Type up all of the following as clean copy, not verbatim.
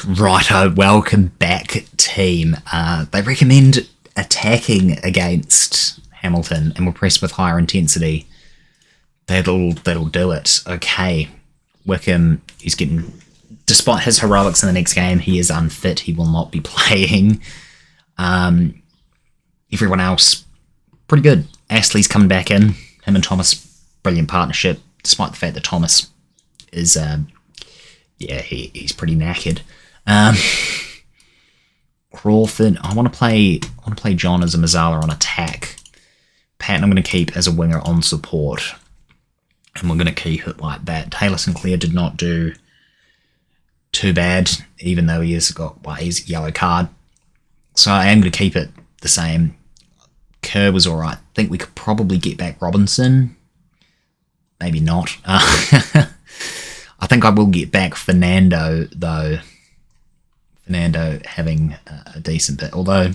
Righto, welcome back, team. They recommend attacking against Hamilton, and we're pressed with higher intensity. That'll do it. Okay, Wickham, he's getting, despite his heroics in the next game, he is unfit. He will not be playing. Everyone else, pretty good. Astley's coming back in. Him and Thomas, brilliant partnership, despite the fact that Thomas is, he's pretty knackered. Crawford, I want to play John as a Mazzala on attack. Patton I'm going to keep as a winger on support. And we're going to keep it like that. Taylor Sinclair did not do too bad, even though he has got his yellow card. So I am going to keep it the same. Kerr was alright. I think we could probably get back Robinson. Maybe not. I think I will get back Fernando, though. Fernando having a decent bit. Although,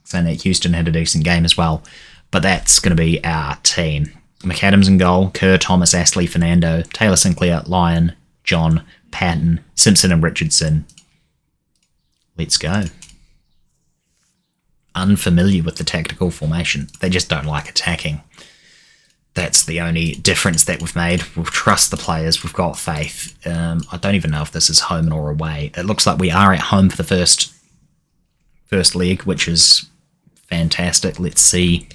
saying that Houston had a decent game as well. But that's going to be our team. McAdams in goal. Kerr, Thomas, Astley, Fernando, Taylor Sinclair, Lyon, John, Patton, Simpson and Richardson. Let's go. Unfamiliar with the tactical formation. They just don't like attacking. That's the only difference that we've made. We trust the players. We've got faith. I don't even know if this is home or away. It looks like we are at home for the first leg, which is fantastic. Let's see.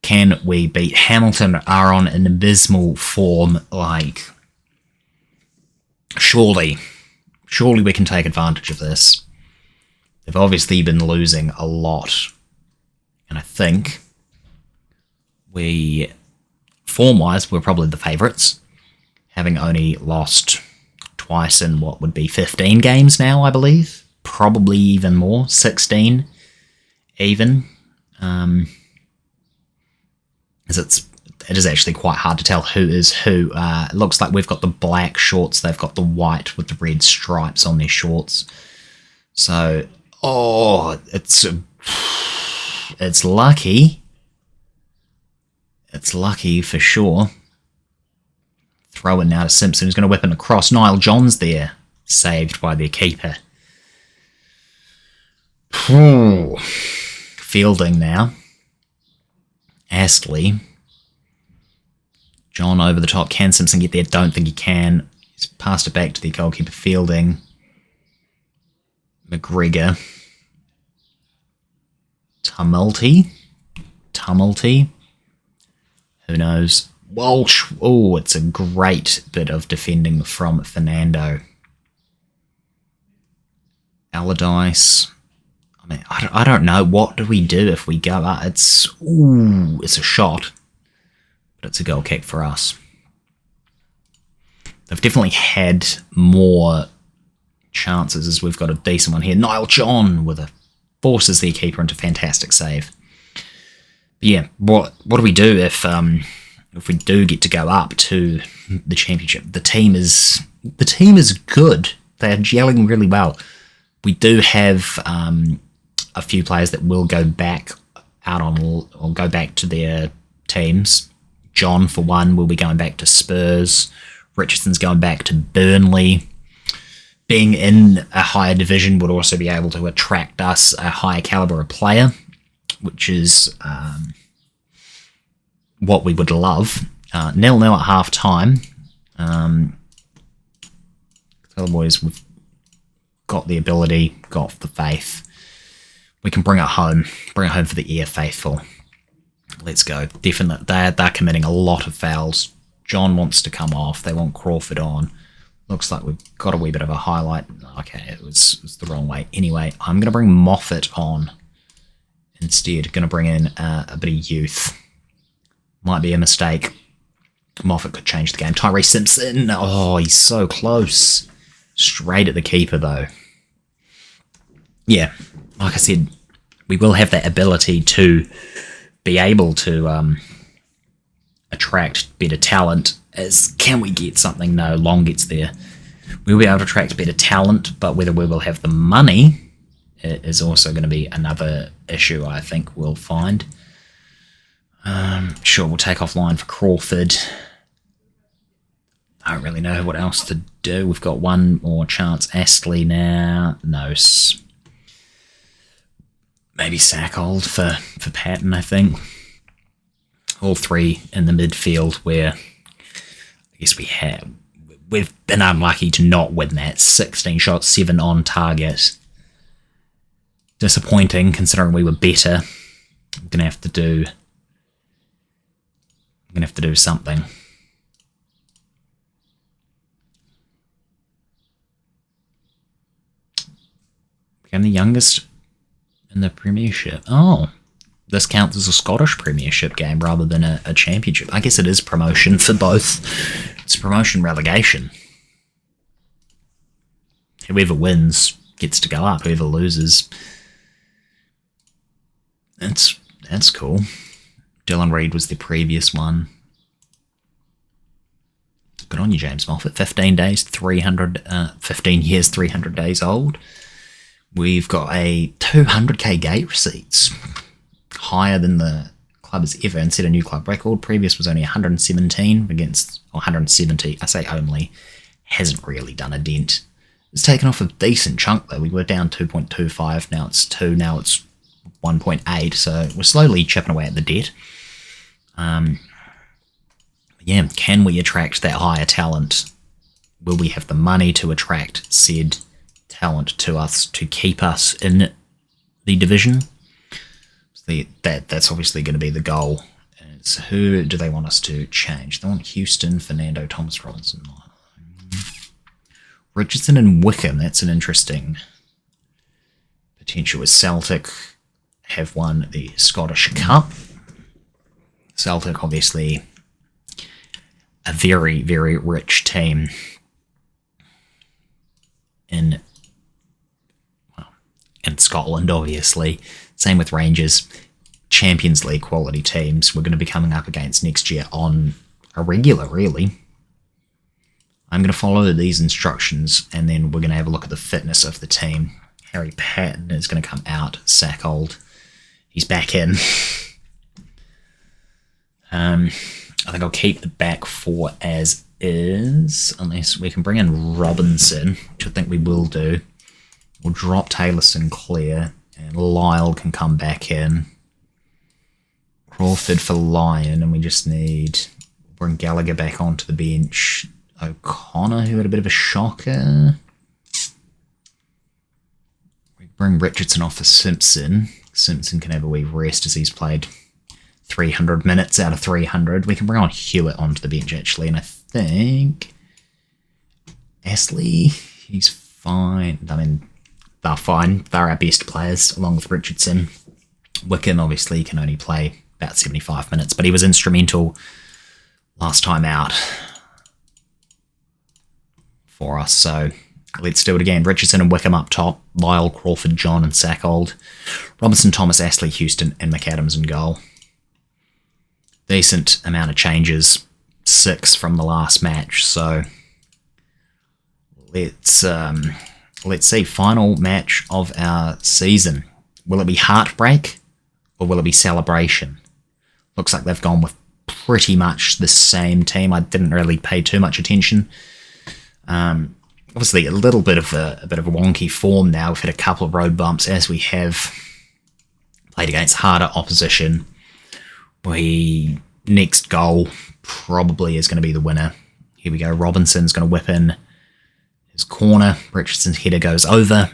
Can we beat Hamilton? Are on an abysmal form. Surely we can take advantage of this. They've obviously been losing a lot. And I think form-wise, we're probably the favourites, having only lost twice in what would be 15 games now, I believe. Probably even more, 16 even. It is actually quite hard to tell who is who. It looks like we've got the black shorts, they've got the white with the red stripes on their shorts. So, it's lucky. It's lucky for sure. Throw it now to Simpson, who's going to whip it across. Niall John's there, saved by their keeper. Fielding now. Astley. John over the top. Can Simpson get there? Don't think he can. He's passed it back to the goalkeeper. Fielding. McGregor. Tumulty. Who knows? Walsh. Oh, it's a great bit of defending from Fernando. Allardyce. I mean, I don't know. What do we do if we go up? It's a shot. But it's a goal kick for us. They've definitely had more chances as we've got a decent one here. Niall John forces their keeper into fantastic save. But yeah, what do we do if we do get to go up to the championship? The team is good. They are gelling really well. We do have a few players that will go back go back to their teams. John, for one, will be going back to Spurs. Richardson's going back to Burnley. Being in a higher division would also be able to attract us a higher caliber of player, which is what we would love. 0-0 at half time. The boys, we've got the ability, got the faith. We can bring it home for the ear faithful. Let's go. Definitely, they're committing a lot of fouls. John wants to come off. They want Crawford on. Looks like we've got a wee bit of a highlight. Okay, it was the wrong way. Anyway, I'm going to bring Moffat on instead. Going to bring in a bit of youth. Might be a mistake. Moffat could change the game. Tyree Simpson. Oh, he's so close. Straight at the keeper, though. Yeah, like I said, we will have that ability to be able to attract better talent. Can we get something? No, Long gets there. We'll be able to attract better talent, but whether we will have the money is also going to be another issue, I think we'll find. Sure, we'll take offline for Crawford. I don't really know what else to do. We've got one more chance. Astley now. No. Maybe Sackold for Patton, I think. All three in the midfield where I guess we've been unlucky to not win that. 16 shots, 7 on target. Disappointing considering we were better. I'm gonna have to do something. Became the youngest in the Premiership. Oh, this counts as a Scottish Premiership game rather than a Championship. I guess it is promotion for both. It's promotion relegation. Whoever wins gets to go up. Whoever loses, that's cool. Dylan Reid was the previous one. Good on you, James Moffat. 15 years, 300 days old. We've got a 200k gate receipts. Higher than the club has ever and set a new club record. Previous was only 117 against, or 170, I say only, hasn't really done a dent. It's taken off a decent chunk though. We were down 2.25, now it's 2, now it's 1.8, so we're slowly chipping away at the debt. Yeah, can we attract that higher talent? Will we have the money to attract said talent to us to keep us in the division? That's obviously going to be the goal. It's who do they want us to change? They want Houston, Fernando, Thomas Robinson, Richardson and Wickham. That's an interesting potential. As Celtic have won the Scottish Cup. Celtic, obviously, a very, very rich team in Scotland, obviously. Same with Rangers. Champions League quality teams we're going to be coming up against next year on a regular, really. I'm going to follow these instructions and then we're going to have a look at the fitness of the team. Harry Patton is going to come out. Sackold, he's back in. I think I'll keep the back four as is, unless we can bring in Robinson, which I think we will do. We'll drop Taylor Sinclair, and Lyle can come back in. Crawford for Lyon, and we just need... bring Gallagher back onto the bench. O'Connor, who had a bit of a shocker. We bring Richardson off for Simpson. Simpson can have a wee rest as he's played 300 minutes out of 300. We can bring on Hewitt onto the bench, actually, and I think Astley, he's fine. I mean, they're fine. They're our best players, along with Richardson. Wickham, obviously, can only play about 75 minutes, but he was instrumental last time out for us, so let's do it again. Richardson and Wickham up top. Lyle, Crawford, John, and Sackold. Robinson, Thomas, Astley, Houston, and McAdams in goal. Decent amount of changes, 6 from the last match, so let's see. Final match of our season. Will it be heartbreak or will it be celebration? Looks like they've gone with pretty much the same team. I didn't really pay too much attention. Obviously a little bit of a wonky form now. We've had a couple of road bumps as we have played against harder opposition. Next goal probably is going to be the winner. Here we go. Robinson's going to whip in his corner. Richardson's header goes over.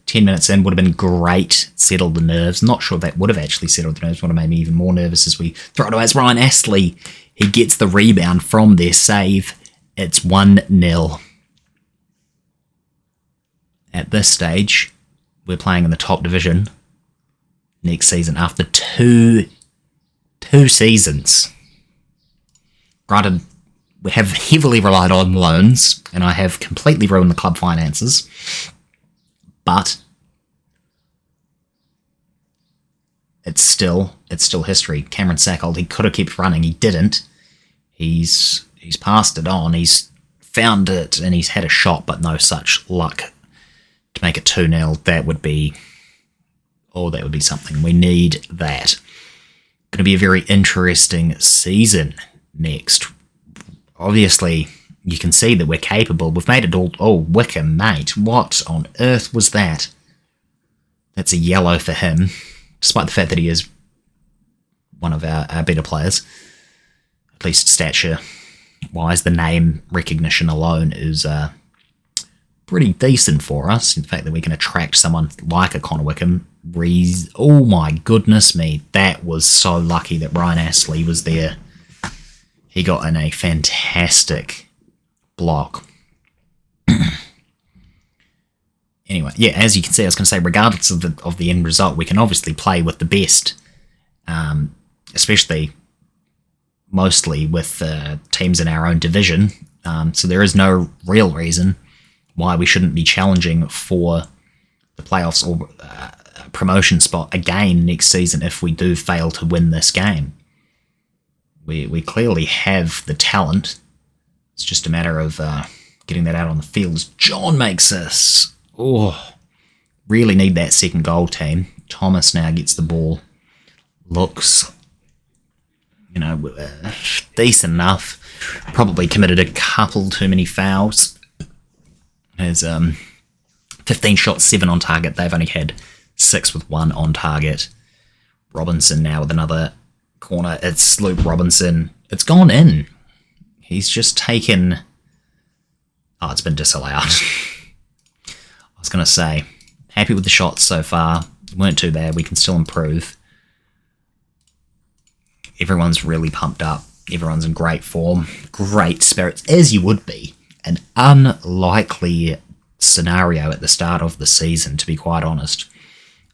10 minutes in would have been great. Settled the nerves. Not sure that would have actually settled the nerves. Would have made me even more nervous as we throw it away. It's Ryan Astley. He gets the rebound from their save. It's 1-0. At this stage, we're playing in the top division next season after two seasons. Granted, we have heavily relied on loans, and I have completely ruined the club finances, but it's still history. Cameron Sackold, he could have kept running, he didn't. He's passed it on, he's found it, and he's had a shot, but no such luck to make it 2-0. That would be something. We need that. Going to be a very interesting season next. obviously you can see that we're capable. We've made it all... Oh, Wickham, mate. What on earth was that? That's a yellow for him, despite the fact that he is one of our better players. At least stature-wise, the name recognition alone is pretty decent for us. In fact, that we can attract someone like a Connor Wickham. Oh my goodness me, that was so lucky that Ryan Astley was there. He got in a fantastic block. Anyway, yeah, as you can see, I was going to say, regardless of the end result, we can obviously play with the best, especially mostly with teams in our own division. So there is no real reason why we shouldn't be challenging for the playoffs or promotion spot again next season if we do fail to win this game. We clearly have the talent. It's just a matter of getting that out on the field. As John makes this. Oh, really need that second goal, team. Thomas now gets the ball. Looks, decent enough. Probably committed a couple too many fouls. There's 15 shots, 7 on target. They've only had 6 with 1 on target. Robinson now with another corner. It's Luke Robinson. It's gone in. He's just taken... Oh, it's been disallowed. I was going to say, happy with the shots so far. Weren't too bad. We can still improve. Everyone's really pumped up. Everyone's in great form. Great spirits, as you would be. An unlikely scenario at the start of the season, to be quite honest.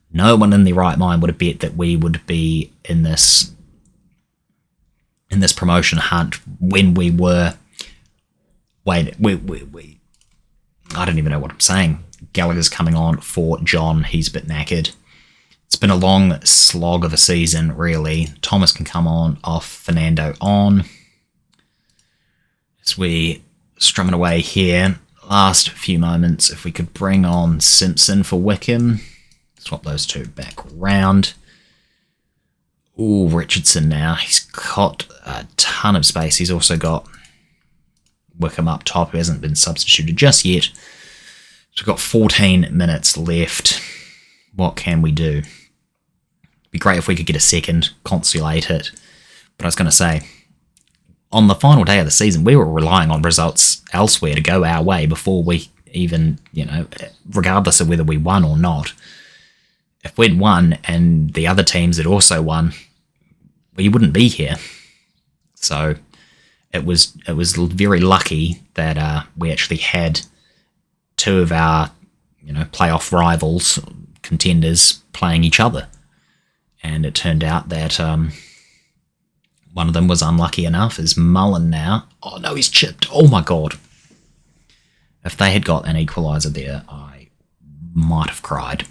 No one in their right mind would have bet that we would be in this promotion hunt when we were... Wait, I don't even know what I'm saying. Gallagher's coming on for John. He's a bit knackered. It's been a long slog of a season, really. Thomas can come on, off, Fernando on. As we strumming away here, last few moments, if we could bring on Simpson for Wickham. Swap those two back round. Ooh, Richardson now. He's got a ton of space. He's also got Wickham up top, who hasn't been substituted just yet. So we've got 14 minutes left. What can we do? It'd be great if we could get a second, consolate it. But I was going to say, on the final day of the season, we were relying on results elsewhere to go our way before we even, regardless of whether we won or not. If we'd won and the other teams had also won, we wouldn't be here. So it was very lucky that we actually had two of our playoff rivals, contenders, playing each other. And it turned out that one of them was unlucky enough, is Mullen now. Oh no, he's chipped. Oh my god. If they had got an equaliser there, I might have cried.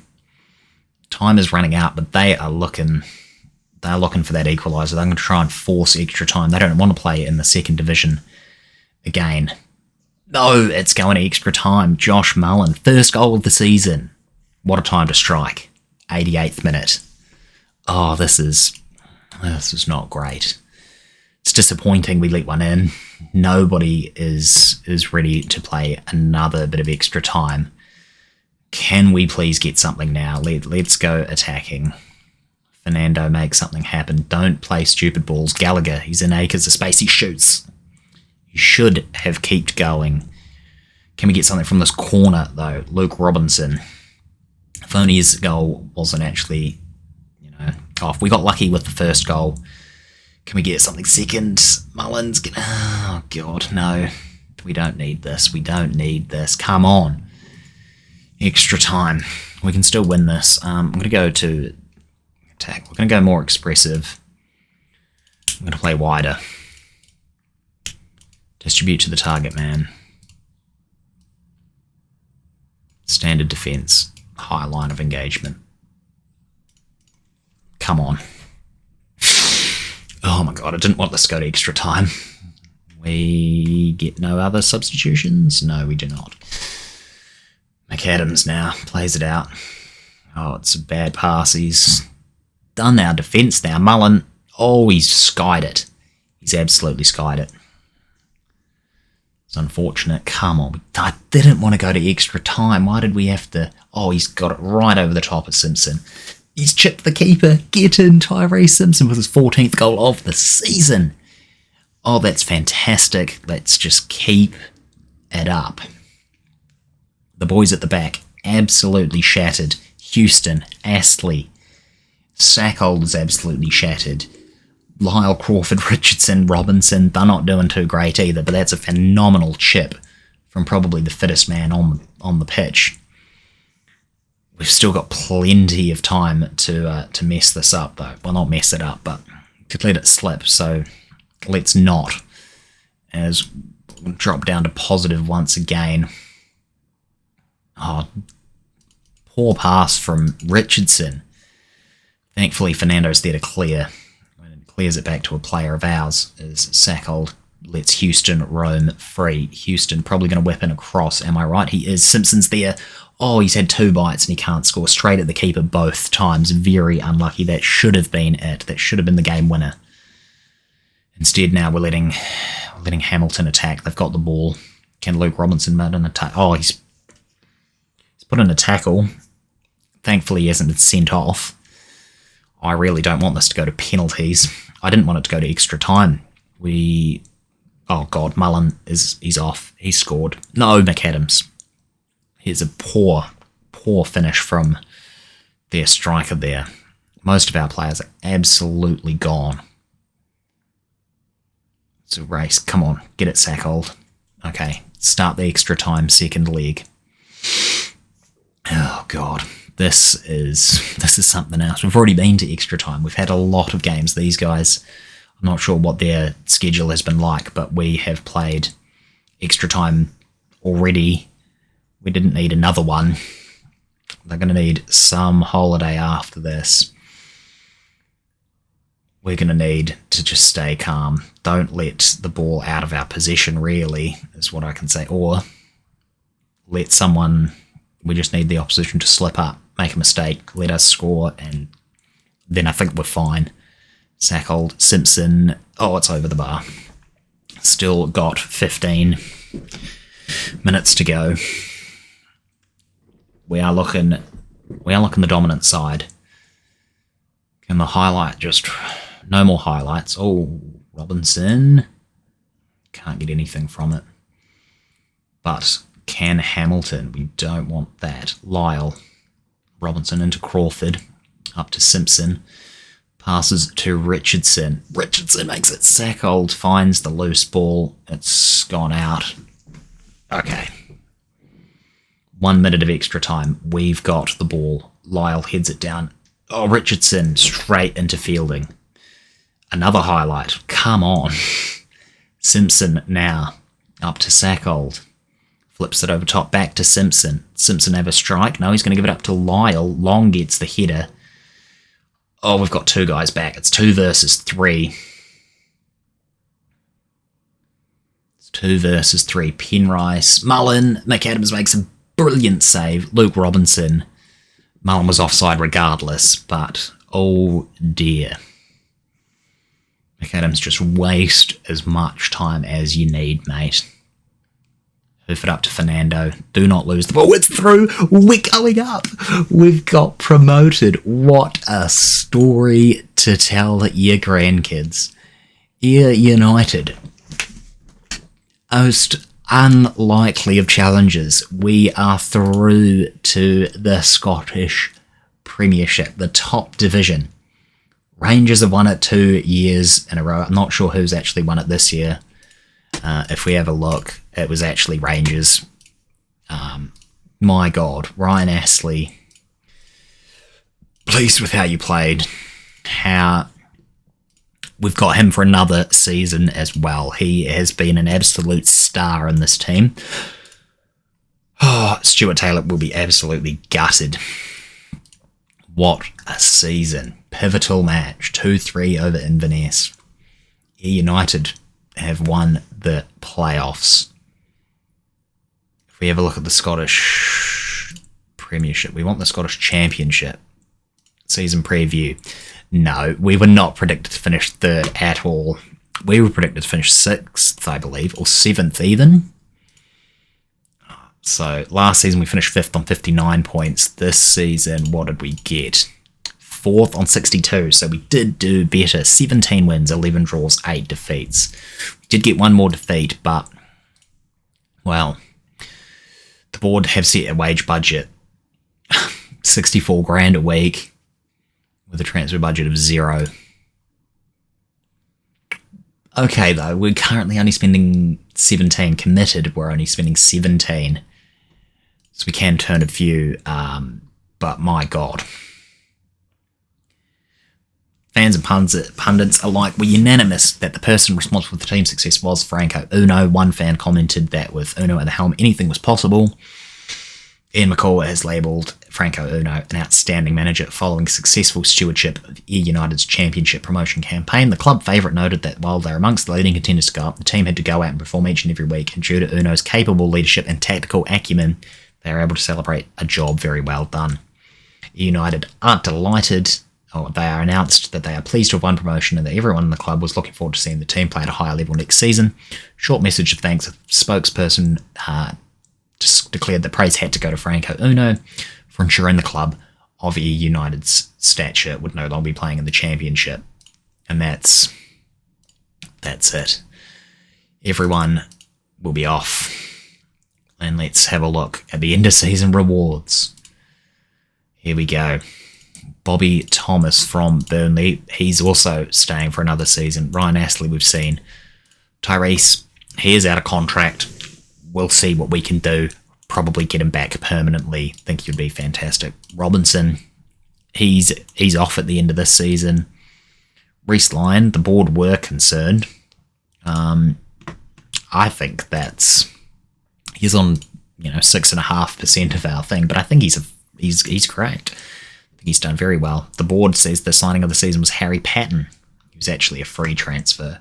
Time is running out, but they're looking for that equaliser. They're going to try and force extra time. They don't want to play in the second division again. No, it's going to extra time. Josh Mullen, first goal of the season. What a time to strike. 88th minute. Oh, this is not great. It's disappointing we let one in. Nobody is ready to play another bit of extra time. Can we please get something now? Let's go attacking. Fernando makes something happen. Don't play stupid balls. Gallagher, he's in acres of space. He shoots. You should have kept going. Can we get something from this corner, though? Luke Robinson. If only his goal wasn't actually, off. We got lucky with the first goal. Can we get something second? Mullins. Oh, God, no. We don't need this. We don't need this. Come on. Extra time. We can still win this. I'm going to go to attack. We're going to go more expressive. I'm going to play wider. Distribute to the target man. Standard defence. High line of engagement. Come on. Oh my god, I didn't want this to go to extra time. We get no other substitutions? No, we do not. McAdams now plays it out. Oh, it's a bad pass. He's done our defence now. Mullen, oh, he's skied it. He's absolutely skied it. It's unfortunate. Come on. I didn't want to go to extra time. Why did we have to... Oh, he's got it right over the top of Simpson. He's chipped the keeper. Get in, Tyree Simpson with his 14th goal of the season. Oh, that's fantastic. Let's just keep it up. The boys at the back, absolutely shattered. Houston, Astley. Sackold is absolutely shattered. Lyle, Crawford, Richardson, Robinson, they're not doing too great either, but that's a phenomenal chip from probably the fittest man on the pitch. We've still got plenty of time to mess this up, though. Well, not mess it up, but to let it slip, so let's not. As we'll drop down to positive once again. Oh, poor pass from Richardson. Thankfully, Fernando's there to clear. Clears it back to a player of ours as Sackold lets Houston roam free. Houston probably going to whip in across, am I right? He is. Simpson's there. Oh, he's had 2 bites and he can't score. Straight at the keeper both times. Very unlucky. That should have been it. That should have been the game winner. Instead, now we're letting Hamilton attack. They've got the ball. Can Luke Robinson mount an attack? Oh, he's put in a tackle. Thankfully, he hasn't been sent off. I really don't want this to go to penalties. I didn't want it to go to extra time. Oh God, Mullen he's off. He scored. No, McAdams. Here's a poor finish from their striker there. Most of our players are absolutely gone. It's a race. Come on, get it, Sackold. Okay, start the extra time, second leg. Oh God. This is something else. We've already been to extra time. We've had a lot of games. These guys, I'm not sure what their schedule has been like, but we have played extra time already. We didn't need another one. They're going to need some holiday after this. We're going to need to just stay calm. Don't let the ball out of our possession, really, is what I can say. Or let someone... We just need the opposition to slip up, make a mistake, let us score, and then I think we're fine. Sackold, Simpson, oh, it's over the bar. Still got 15 minutes to go. We are looking the dominant side. Can the highlight just... No more highlights. Oh, Robinson. Can't get anything from it. But... Can Hamilton? We don't want that. Lyle. Robinson into Crawford. Up to Simpson. Passes to Richardson. Richardson makes it. Sackold finds the loose ball. It's gone out. Okay. 1 minute of extra time. We've got the ball. Lyle heads it down. Oh, Richardson straight into fielding. Another highlight. Come on. Simpson now. Up to Sackold. Flips it over top, back to Simpson. Simpson have a strike. No, he's going to give it up to Lyle. Long gets the header. Oh, we've got 2 guys back. It's 2 versus 3. It's 2 versus 3. Penrice, Mullen. McAdams makes a brilliant save. Luke Robinson. Mullen was offside regardless, but oh dear. McAdams, just waste as much time as you need, mate. Hoof it up to Fernando. Do not lose the ball. It's through. We're going up. We've got promoted. What a story to tell your grandkids. Ayr United. Most unlikely of challenges. We are through to the Scottish Premiership, the top division. Rangers have won it 2 years in a row. I'm not sure who's actually won it this year. If we have a look, it was actually Rangers. My God, Ryan Astley. Pleased with how you played. How we've got him for another season as well. He has been an absolute star in this team. Oh, Stuart Taylor will be absolutely gutted. What a season. Pivotal match. 2-3 over Inverness. United have won the playoffs. If we have a look at the Scottish Premiership, we want the Scottish Championship. Season preview. No, we were not predicted to finish third at all. We were predicted to finish 6th, I believe, or 7th even. So last season we finished 5th on 59 points. This season, what did we get? 4th on 62, so we did do better. 17 wins, 11 draws, 8 defeats. We did get one more defeat, but, well, the board have set a wage budget, 64 grand a week, with a transfer budget of 0. Okay, though, we're currently only spending 17 committed. We're only spending 17, so we can turn a few, but my God. Fans and pundits alike were unanimous that the person responsible for the team's success was Franco Uno. One fan commented that with Uno at the helm, anything was possible. Ian McCall has labelled Franco Uno an outstanding manager following successful stewardship of Ayr United's championship promotion campaign. The club favourite noted that while they're amongst the leading contenders to go up, the team had to go out and perform each and every week, and due to Uno's capable leadership and tactical acumen, they are able to celebrate a job very well done. Ayr United are delighted. They are announced that they are pleased to have won promotion and that everyone in the club was looking forward to seeing the team play at a higher level next season. Short message of thanks. A spokesperson just declared that praise had to go to Franco Uno for ensuring the club of Ayr United's stature would no longer be playing in the championship. And that's it. Everyone will be off. And let's have a look at the end of season rewards. Here we go. Bobby Thomas from Burnley. He's also staying for another season. Ryan Astley we've seen. Tyrese, he is out of contract. We'll see what we can do. Probably get him back permanently. Think he'd be fantastic. Robinson, he's off at the end of this season. Reece Lyon, the board were concerned. I think he's on 6.5% of our thing, but I think he's correct. He's done very well. The board says the signing of the season was Harry Patton. He was actually a free transfer.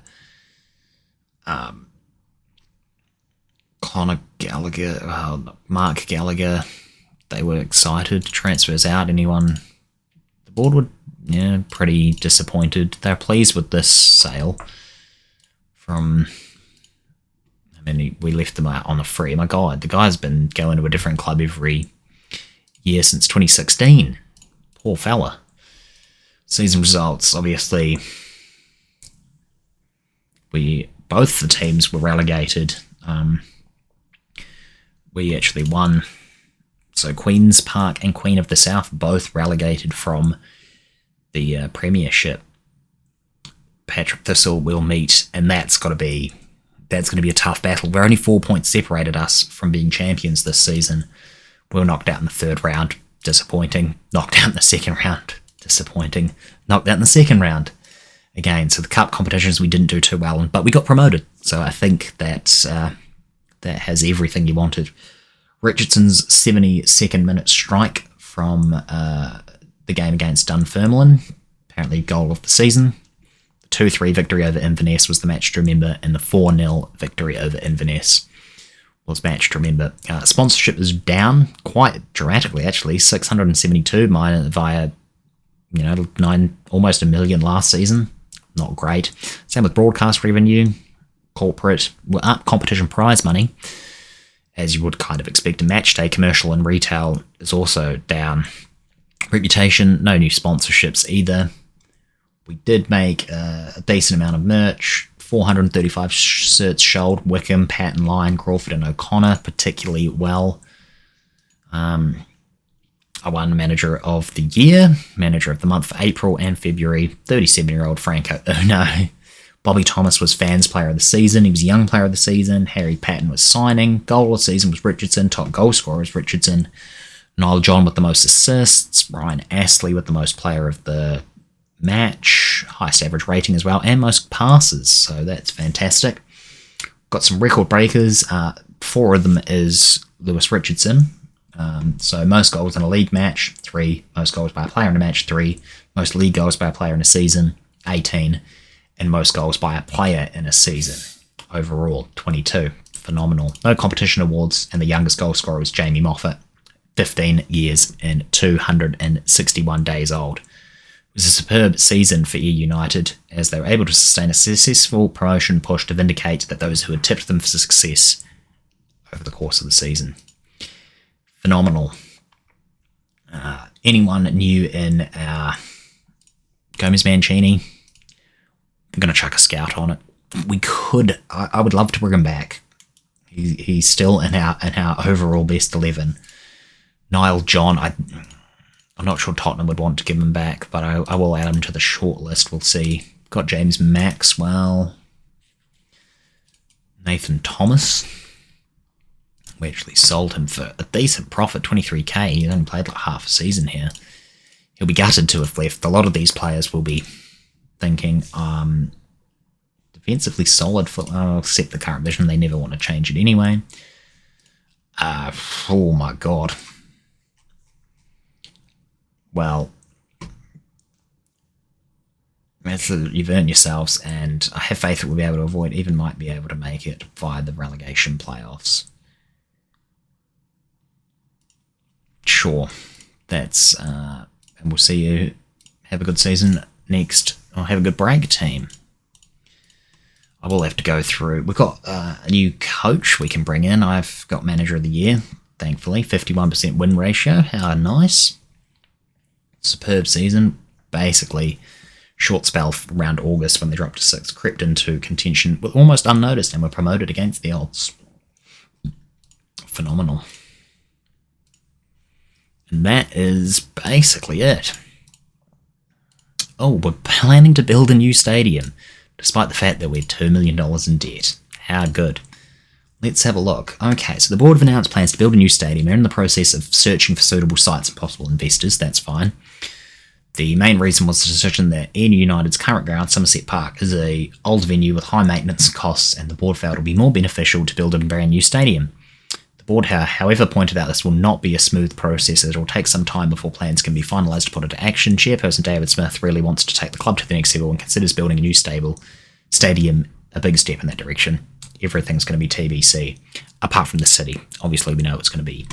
Conor Gallagher, Mark Gallagher, they were excited. Transfers out. Anyone? The board were pretty disappointed. They're pleased with this sale. We left them out on a free. My God, the guy's been going to a different club every year since 2016. Poor fella. Season results, obviously, both the teams were relegated. We actually won. So Queen's Park and Queen of the South both relegated from the Premiership. Patrick Thistle will meet, and that's going to be a tough battle. We're only 4 points separated us from being champions this season. We were knocked out in the third round. Disappointing. Knocked out in the second round. Disappointing. Knocked out in the second round. Again, so the cup competitions we didn't do too well in, but we got promoted. So I think that has everything you wanted. Richardson's 72nd minute strike from the game against Dunfermline. Apparently goal of the season. The 2-3 victory over Inverness was the match to remember, and the 4-0 victory over Inverness was match to remember. Sponsorship is down quite dramatically, actually. 672 via, almost $1 million last season. Not great. Same with broadcast revenue. Corporate, up competition prize money, as you would kind of expect. A match day commercial and retail is also down. Reputation, no new sponsorships either. We did make a decent amount of merch. 435 shirts sold. Wickham, Patton, Lyon, Crawford and O'Connor particularly well. I won Manager of the Year, Manager of the Month for April and February. 37-year-old Franco Uno. Bobby Thomas was Fans Player of the Season. He was Young Player of the Season. Harry Patton was Signing. Goal of the Season was Richardson. Top goal scorer was Richardson. Niall John with the most assists. Ryan Astley with the most Player of the Match. Highest average rating as well. And most passes. So that's fantastic. Got some record breakers. 4 of them is Lewis Richardson. So most goals in a league match, 3. Most goals by a player in a match, 3. Most league goals by a player in a season, 18. And most goals by a player in a season. Overall, 22. Phenomenal. No competition awards, and the youngest goal scorer was Jamie Moffat, 15 years and 261 days old. It was a superb season for Ayr United, as they were able to sustain a successful promotion push to vindicate that those who had tipped them for success over the course of the season. phenomenal. Anyone new in our Gomez Mancini? I'm going to chuck a scout on it. We could. I would love to bring him back. He's still in our overall best 11. Niall John. I'm not sure Tottenham would want to give him back, but I will add him to the short list. We'll see. Got James Maxwell. Nathan Thomas. We actually sold him for a decent profit, 23k. He only played like half a season here. He'll be gutted to have left. A lot of these players will be thinking, defensively solid, I'll accept the current vision. They never want to change it anyway. Oh my god. Well, you've earned yourselves, and I have faith that we'll be able to avoid, even might be able to make it via the relegation playoffs. Sure, that's and we'll see you have a good season next, or have a good break, team. I will have to go through. We've got a new coach we can bring in. I've got manager of the year, thankfully. 51% win ratio. How nice. Superb season. Basically, short spell around August when they dropped to 6, crept into contention almost unnoticed and were promoted against the odds. Phenomenal. And that is basically it. Oh, we're planning to build a new stadium, despite the fact that we're $2 million in debt. How good. Let's have a look. Okay, so the board have announced plans to build a new stadium. They're in the process of searching for suitable sites and possible investors. That's fine. The main reason was the decision that Air United's current ground, Somerset Park, is a old venue with high maintenance costs, and the board felt it would be more beneficial to build a brand new stadium. The board, however, pointed out this will not be a smooth process, as it will take some time before plans can be finalised to put into action. Chairperson David Smith really wants to take the club to the next level and considers building a new stadium a big step in that direction. Everything's going to be TBC, apart from the city. Obviously, we know it's going to be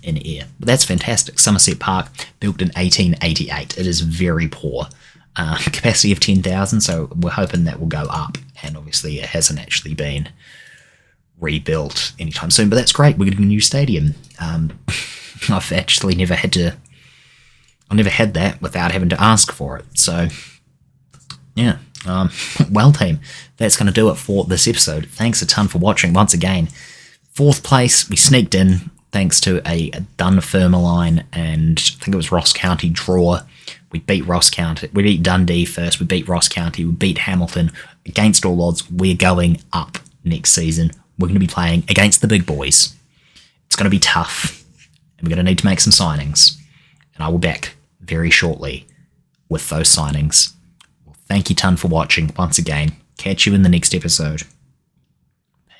in air. But that's fantastic. Somerset Park, built in 1888. It is very poor. Capacity of 10,000, so we're hoping that will go up. And obviously, it hasn't actually been rebuilt anytime soon. But that's great. We're getting a new stadium. I've actually never had that without having to ask for it. So, yeah. Well, team, that's going to do it for this episode. Thanks a ton for watching once again. 4th place, we sneaked in thanks to a Dunfermline and I think it was Ross County draw. We beat Ross County. We beat Dundee first. We beat Ross County. We beat Hamilton. Against all odds, we're going up next season. We're going to be playing against the big boys. It's going to be tough, and we're going to need to make some signings. And I will be back very shortly with those signings. Well, thank you ton for watching once again. Catch you in the next episode.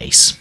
Peace.